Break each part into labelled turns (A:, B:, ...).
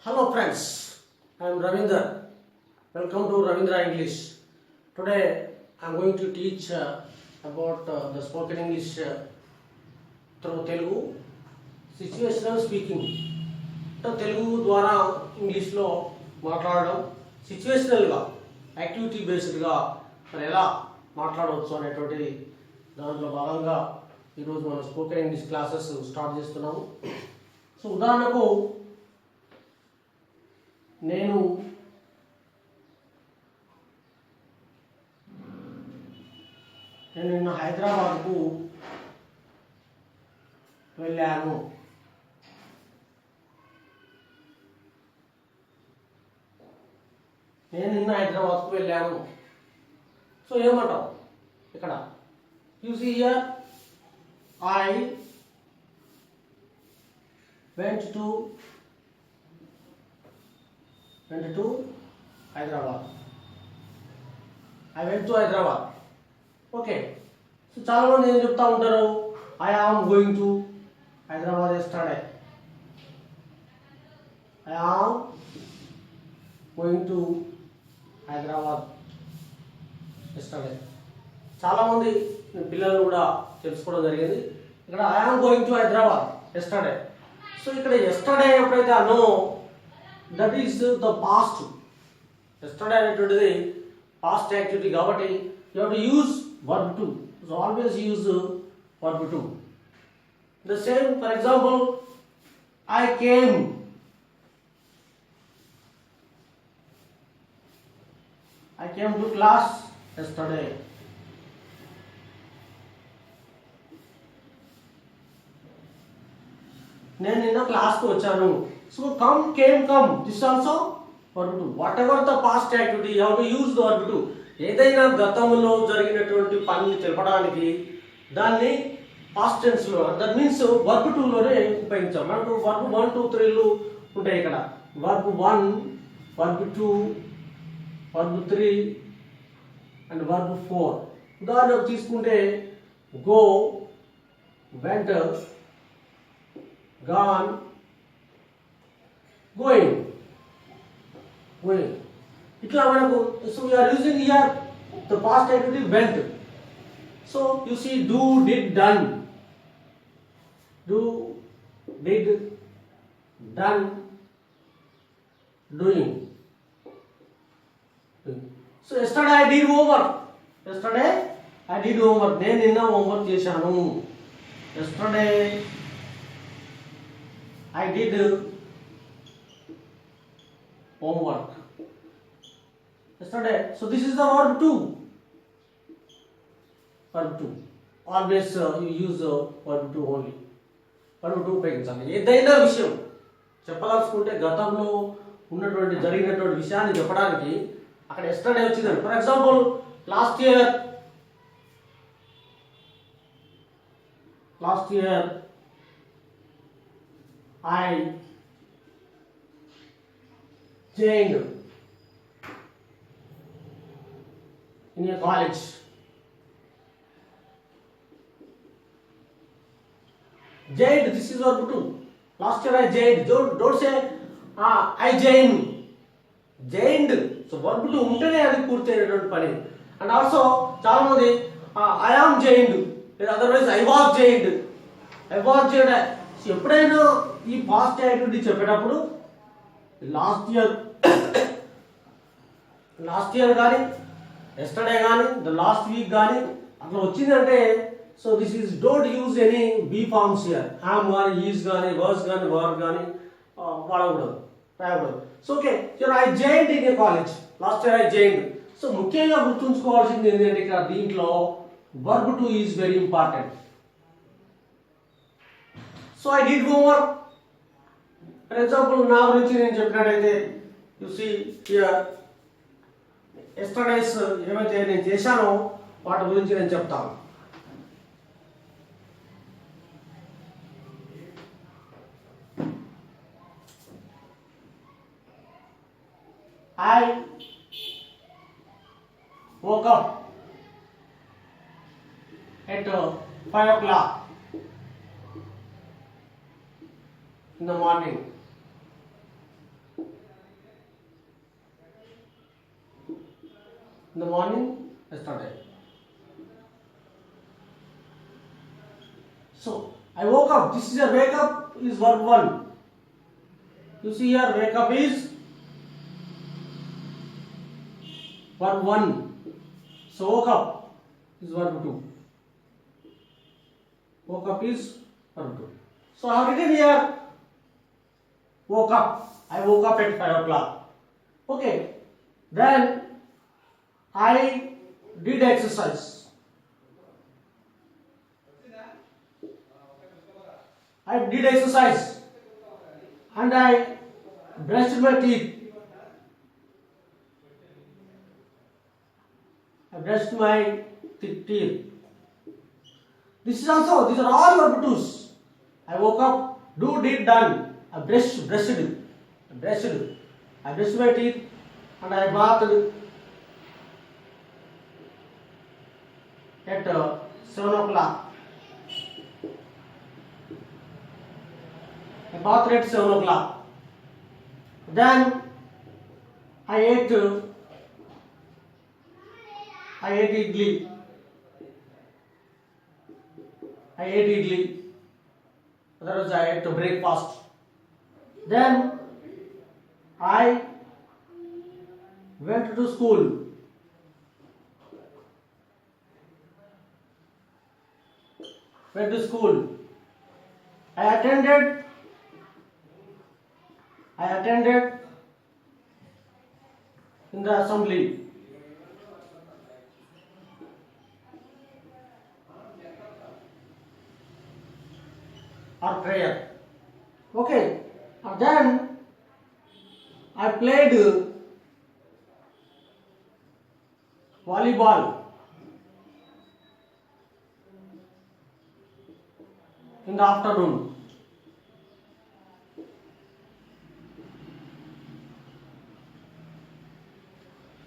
A: Hello friends, I am Ravinder. Welcome to Ravindra English. Today I am going to teach about the spoken English through Telugu. Situational speaking. Telugu ద్వారా ఇంగ్లీష్లో మాట్లాడడం సిచ్యువేషనల్గా activity బేస్డ్గా మరి ఎలా మాట్లాడవచ్చు అనేటువంటి దాంట్లో భాగంగా ఈరోజు మనం స్పోకెన్ ఇంగ్లీష్ క్లాసెస్ స్టార్ట్ చేస్తున్నాము. సో ఉదాహరణకు నేను నిన్న హైదరాబాద్కు వెళ్ళాను. సో ఏమంటాం ఇక్కడ you see here I went to Hyderabad. Okay. So చాలా మంది ఏం చెప్తా ఉంటారు, I am going to Hyderabad yesterday. I am going to Hyderabad yesterday. చాలామంది పిల్లలు కూడా తెలుసుకోవడం జరిగింది. ఇక్కడ I am going to Hyderabad yesterday. So ఇక్కడ ఎస్టర్డే ఎప్పుడైతే అనో that is the past. Yesterday అనేటువంటిది పాస్ట్ యాక్టివిటీ కాబట్టి you have to use verb to. So always use verb to. The same for example I came. I came to class yesterday. నేను నిన్న క్లాస్కి వచ్చాను. So come, came, come, this also verb to. What ever the past activity you have to use the verb to. ఏదైనా గతంలో జరిగినటువంటి పనిని తెలపడానికి దాన్ని పాస్ట్ టెన్స్లో, దట్ మీన్స్ వర్బ్ టూలోనే ఉపయోగించాం. మనకు వర్బ్ 1, 2, 3లు ఉంటాయి ఇక్కడ. Verb 1, verb 2, verb 3 and verb 4. ఉదాహరణకు తీసుకుంటే గో, వెంట్, గాన్, గోయింగ్. ఇట్లా మనకు so we are using here the past activity went. So you see do, did, done. Do, did, done, doing. So yesterday I did homework. నేను నిన్న homework చేశాను. Yesterday I did homework. Yesterday. So this is the verb two. Always you use verb two only. Verb two ఉపయోగించాలి. ఏదైనా విషయం చెప్పదలుచుకుంటే గతంలో ఉన్నటువంటి జరిగినటువంటి విషయాన్ని చెప్పడానికి అక్కడ ఎస్టర్డే వచ్చిందండి. For example last year I joined in a college. Joined, this is verb 2. Last year I joined. Don't say I joined. So verb to ఉంటేనే అది పూర్తి అయినటువంటి పని. అండ్ ఆల్సో చాలా మంది ఐ ఆమ్ జైన్డ్, లేదా అదర్వైజ్ ఐ వాజ్ జైన్డ్. ఎప్పుడైనా ఈ పాస్ట్ యాక్టివిటీ చెప్పేటప్పుడు లాస్ట్ ఇయర్ కానీ, ఎస్టర్డే కానీ, ద లాస్ట్ వీక్ కానీ అట్లా వచ్చిందంటే so this is don't use any be forms here. Am కానీ, ఈజ్ కానీ, వర్స్ కానీ, వర్ కానీ వాడకూడదు, రాయకూడదు. So okay, I joined in a college. Last year I joined. So ముఖ్యంగా గుర్తుంచుకోవాల్సింది ఏంటంటే ఇక్కడ దీంట్లో verb two is very important. So I did homework. For example నా గురించి నేను చెప్పినట్టయితే యు సీ హియర్ ఎస్టర్డేస్ ఏమైతే నేను చేశానో వాటి గురించి నేను చెప్తాను. I woke up at 5 o'clock in the morning. In the morning, yesterday. So, I woke up. This is a wake up is verb 1. You see here, wake up is verb 1. So, woke up is verb 2. Woke up is verb 2. So, I have written here, woke up. I woke up at 5 o'clock. Okay. Then, I did exercise. I did exercise. And I brushed my teeth. I brushed my teeth. These are all verb 2's. I woke up, do, did, done. I brushed my teeth and I bathed at 7 o'clock. I bathed at 7 o'clock. Then I ate idli. Otherwise, I ate breakfast. Then I went to school. I attended in the assembly. Or prayer. Okay. And then I played volleyball in the afternoon.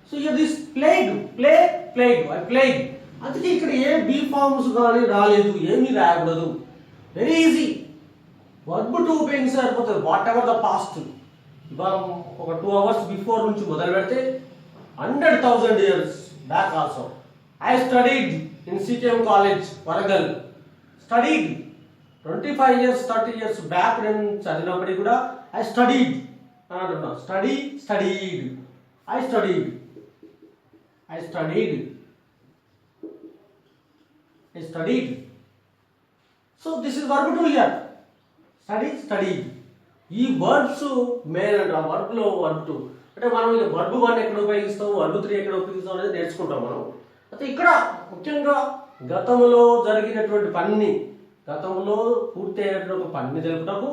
A: So here this played. I played. అందుకే ఇక్కడ A B forms కానీ రాలేదు, ఏమీ రాయకూడదు. Very easy. Verb 2 ఉపయోగిస్తే సరిపోతుంది. What ever the past. ఇవాళ ఒక 2 hours బిఫోర్ నుంచి మొదలు పెడితే 100,000 years back also. I studied in CKM college Warangal. Studied 25 years 30 years back నేను చదివినప్పటికీ కూడా ఐ స్టడీడ్ అని అంటున్నాను. I studied. So this is verb 2 here. Studied. ఈ వర్బ్స్ మెయిన్ అంట. వర్బ్ లో వర్బ్ 2 అంటే మనం వర్బ్ 1 ఎక్కడ ఉపయోగిస్తాం, వర్బ్ 3 ఎక్కడ ఉపయోగిస్తాం అనేది నేర్చుకుంటాం మనం. అయితే ఇక్కడ ముఖ్యంగా గతంలో జరిగినటువంటి పనిని, గతంలో పూర్తి అయినటువంటి ఒక పనిని తెలుపుటకు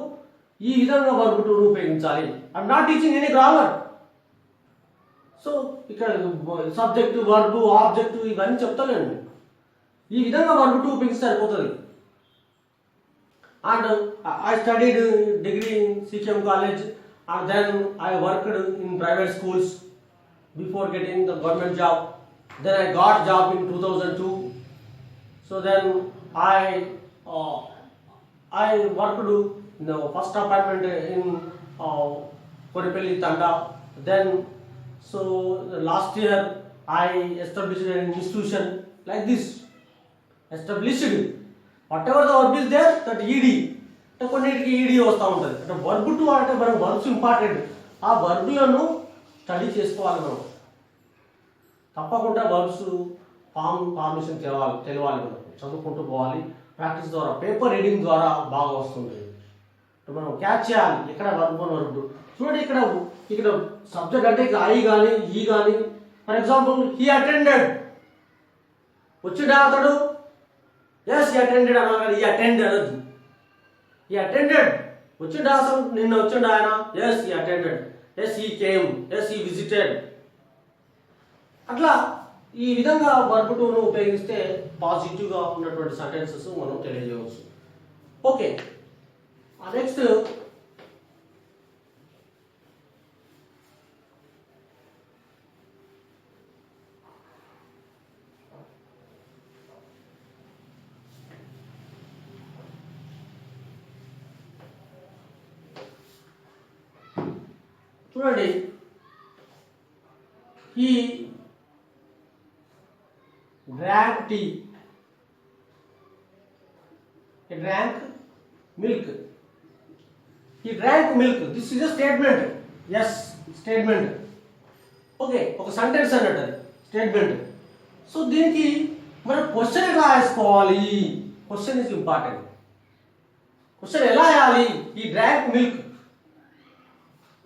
A: ఈ విధంగా వర్బ్ 2 ఉపయోగించాలి. I'm not teaching any grammar. So ఇక్కడ సబ్జెక్టు, వర్బ్, ఆబ్జెక్టు ఇవన్నీ చెప్తానండి. ఈ విధంగా వర్బ్ 2 ఉపయోగిస్తే సరిపోతుంది. And I studied degree in CKM college and then I worked in private schools before getting the government job. Then I got job in 2002. So then I worked in the first apartment in Kodipelli, Tanda. Then so last year I established an institution like this. Established. Whatever the verb is there, that ed. అంటే కొన్నిటికి ED వస్తూ ఉంటుంది. అంటే verb 2 అంటే మనకు verbs important. ఆ వర్బ్లను study చేసుకోవాలి మనం. తప్పకుండా వర్బ్స్ ఫార్మేషన్ తెలవాలి మనం. చదువుకుంటూ పోవాలి. ప్రాక్టీస్ ద్వారా, పేపర్ రీడింగ్ ద్వారా బాగా వస్తుంది. మనం క్యాచ్ చేయాలి ఎక్కడ వర్బ్ 1 వర్బ్ 2. చూడండి ఇక్కడ సబ్జెక్ట్ అంటే ఐ కానీ ఈ కానీ. For example he attended. వచ్చిండా అతడు? ఎస్ హీ అటెండెడ్ అనగా ఈ అటెండ్ అనదు. He attended. వచ్చిండా అసలు నిన్న వచ్చిండా ఆయన? Yes he attended. Yes he came. Yes he visited. అట్లా ఈ విధంగా వర్బ్ 2ను ఉపయోగిస్తే పాజిటివ్గా ఉన్నటువంటి సెంటెన్సెస్ మనం తెలియజేయవచ్చు. ఓకే. నెక్స్ట్ చూడండి, he drank tea. He drank milk. He drank milk. This is a statement. Yes, statement. Okay, ఒక సెంటెన్స్ అన్నట్టు అది స్టేట్మెంట్. సో దీనికి మనం క్వశ్చన్ ఎలా వేసుకోవాలి? Question is important. క్వశ్చన్ ఎలా వేయాలి? ఈ డ్రాంక్ మిల్క్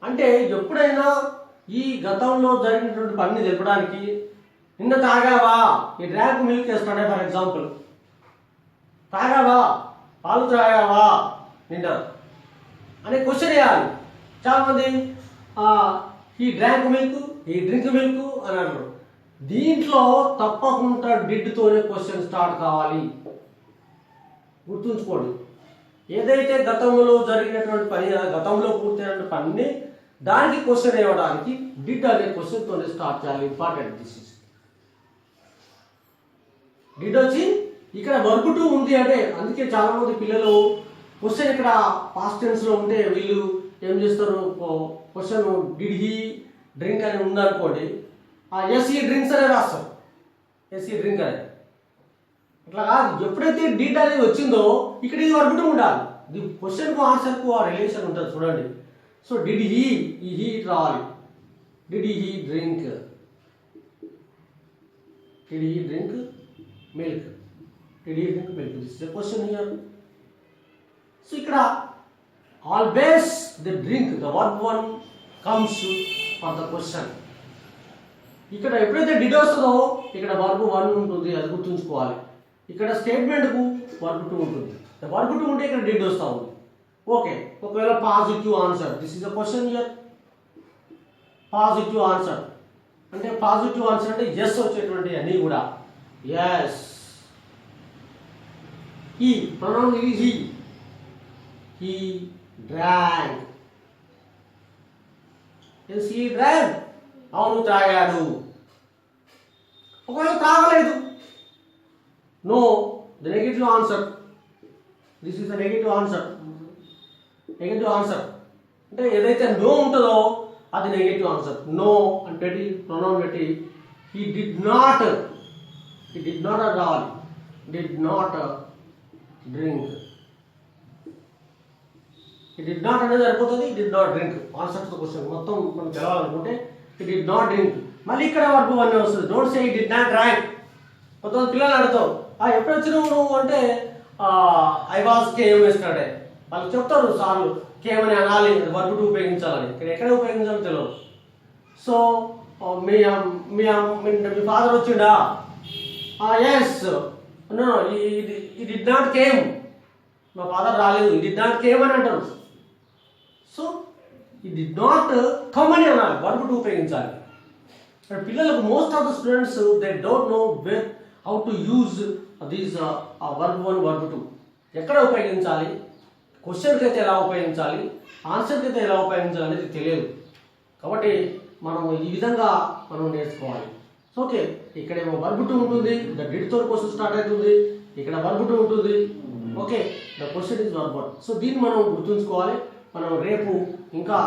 A: అంటే ఎప్పుడైనా ఈ గతంలో జరిగినటువంటి పని తెలపడానికి నిన్న తాగావా, ఈ డ్రాంక్ మిల్క్ వేస్తాడే. ఫర్ ఎగ్జాంపుల్, తాగావా, పాలు తాగావా నిన్న అనే క్వశ్చన్ వేయాలి. చాలామంది ఈ డ్రాంక్ మిల్క్, ఈ డ్రింక్ మిల్క్ అని అంటారు. దీంట్లో తప్పకుండా డిడ్తోనే క్వశ్చన్ స్టార్ట్ కావాలి. గుర్తుంచుకోండి, ఏదైతే గతంలో జరిగినటువంటి పని, గతంలో పూర్తయినటువంటి పనిని దానికి క్వశ్చన్ ఇవ్వడానికి డిడ్ అనే క్వశ్చన్తోనే స్టార్ట్ చేయాలి. ఇంపార్టెంట్. దిస్ ఇస్ డిడ్ వచ్చి ఇక్కడ వర్బ్ టు ఉంది అంటే, అందుకే చాలా మంది పిల్లలు క్వశ్చన్ ఇక్కడ పాస్ట్ టెన్స్ లో ఉంటే వీళ్ళు ఏం చేస్తారు, క్వశ్చన్ డిడ్ హీ డ్రింక్ అని ఉందనుకోండి, ఎస్ హీ డ్రింక్స్ అనే రాస్తారు. ఎస్ హీ డ్రింక్ అని అట్లా కాదు. ఎప్పుడైతే డిడ్ అనేది వచ్చిందో ఇక్కడ ఇది వర్బ్ టు ఉండాలి. ఇది క్వశ్చన్కు ఆన్సర్కు ఆ రిలేషన్ ఉంటుంది చూడండి. సో డిడ్ హీ, ఈ హీ రావాలి. Did he drink, did he drink milk, did he drink milk. This is a question here. So ఇక్కడ always the drink, the verb one comes for the question. ఇక్కడ ఎప్పుడైతే did వస్తుందో ఇక్కడ verb one ఉంటుంది, అది గుర్తుంచుకోవాలి. ఇక్కడ స్టేట్మెంట్కు వర్బ్ టూ ఉంటుంది. వర్బ్ టూ ఉంటే ఇక్కడ డిడ్ వస్తూ ఉంది. ఓకే, ఒకవేళ positive answer, this is a question here. Positive answer అంటే, పాజిటివ్ ఆన్సర్ అంటే ఎస్ వచ్చేటువంటి అన్నీ కూడా ఎస్. ఈ pronoun is he. He drank. Yes he drank, అవును తాగాడు. ఒకవేళ తాగలేదు, no, the negative answer. This is the negative answer. Negative answer అంటే ఏదైతే నో ఉంటుందో అది నెగటివ్ ఆన్సర్. నో అని పెట్టి ప్రొనౌన్ పెట్టి he did not, he did not అని రావాలి. Did not drink. He did not అనేది సరిపోతుంది. Did not drink answer to question మొత్తం మనం తెలవాలనుకుంటే హీ డిడ్ నాట్ డ్రింక్. మళ్ళీ ఇక్కడ వర్బ్ వన్ వస్తుంది. Don't say he did not drank. కొంతమంది పిల్లలు అడుగుతావు, ఎప్పుడు వచ్చినావు నువ్వు అంటే ఐ వాజ్ కేమ్ ఎస్టర్డే. వాళ్ళు చెప్తారు సార్లు కేమ్ అని అనాలి, వర్బ్ టు ఉపయోగించాలని. ఇక్కడ ఎక్కడ ఉపయోగించాలో తెలియదు. సో మీ మీ ఫాదర్ వచ్చిండా, ఎస్, నో ఈ డిడ్ నాట్ కేమ్, మా ఫాదర్ రాలేదు, ఈ డిడ్ నాట్ కేమ్ అని అంటారు. సో ఈ డిడ్ నాట్ కమ్ అని అనాలి, వర్బ్ టు ఉపయోగించాలి. పిల్లలకు most of the students they don't know where how to use these verb one, verb two ఎక్కడ ఉపయోగించాలి, క్వశ్చన్కి అయితే ఎలా ఉపయోగించాలి, ఆన్సర్కి అయితే ఎలా ఉపయోగించాలి అనేది తెలియదు. కాబట్టి మనం ఈ విధంగా మనం నేర్చుకోవాలి. ఓకే, ఇక్కడేమో వర్బ్ టు ఉంటుంది, ద డిడ్ తో క్వశ్చన్ స్టార్ట్ అవుతుంది. ఇక్కడ వర్బ్ టు ఉంటుంది. Okay, the question is verb one. So దీన్ని మనం గుర్తుంచుకోవాలి. మనం రేపు ఇంకా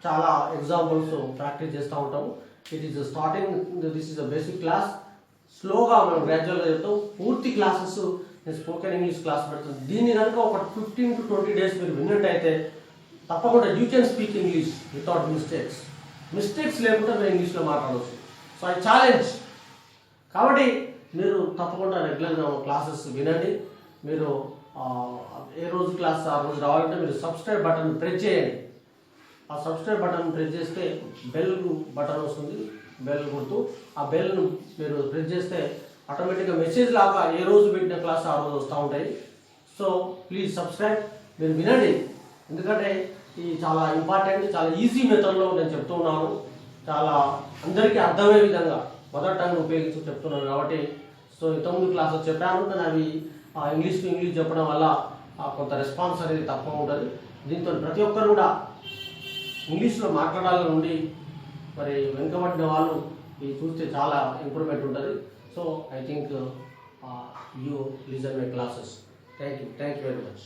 A: చాలా ఎగ్జాంపుల్స్ ప్రాక్టీస్ చేస్తూ ఉంటాము. It is starting, this is a basic class. స్లోగా మనం గ్రాడ్యువల్గా చెప్తాం. పూర్తి క్లాసెస్ నేను స్పోకెన్ ఇంగ్లీష్ క్లాస్ పెడుతుంది. దీన్ని కనుక ఒక 15 to 20 డేస్ మీరు విన్నట్టయితే తప్పకుండా you can speak English without mistakes. Mistakes లేకుండా మీరు ఇంగ్లీష్లో మాట్లాడవచ్చు. So I challenge. కాబట్టి మీరు తప్పకుండా రెగ్యులర్గా క్లాసెస్ వినండి. మీరు ఏ రోజు క్లాస్ ఆ రోజు రావాలంటే మీరు సబ్స్క్రైబ్ బటన్ ప్రెస్ చేయండి. ఆ సబ్స్క్రైబ్ బటన్ ప్రెస్ చేస్తే బెల్ బటన్ వస్తుంది, బెల్ గుర్తు. ఆ బెల్ను మీరు ప్రెస్ చేస్తే ఆటోమేటిక్గా మెసేజ్ లాగా ఏ రోజు పెట్టిన క్లాస్ ఆ రోజు వస్తూ ఉంటాయి. So please subscribe. మీరు వినండి, ఎందుకంటే ఇది చాలా ఇంపార్టెంట్. చాలా ఈజీ మెథడ్లో నేను చెప్తున్నాను. చాలా అందరికీ అర్థమయ్యే విధంగా మదర్ టంగ్ ఉపయోగించి చెప్తున్నాను. కాబట్టి సో ఇంతకుముందు క్లాసెస్ చెప్పాను, కానీ అవి ఇంగ్లీష్ టు ఇంగ్లీష్ చెప్పడం వల్ల కొంత రెస్పాన్స్ అనేది తక్కువ ఉంటుంది. దీంతో ప్రతి ఒక్కరు కూడా ఇంగ్లీష్లో మాట్లాడాలని ఉండి మరి వెనుకబడిన వాళ్ళు ఇది చూస్తే చాలా ఇంప్రూవ్మెంట్ ఉంటుంది. So I think you listen my classes. Thank you very much.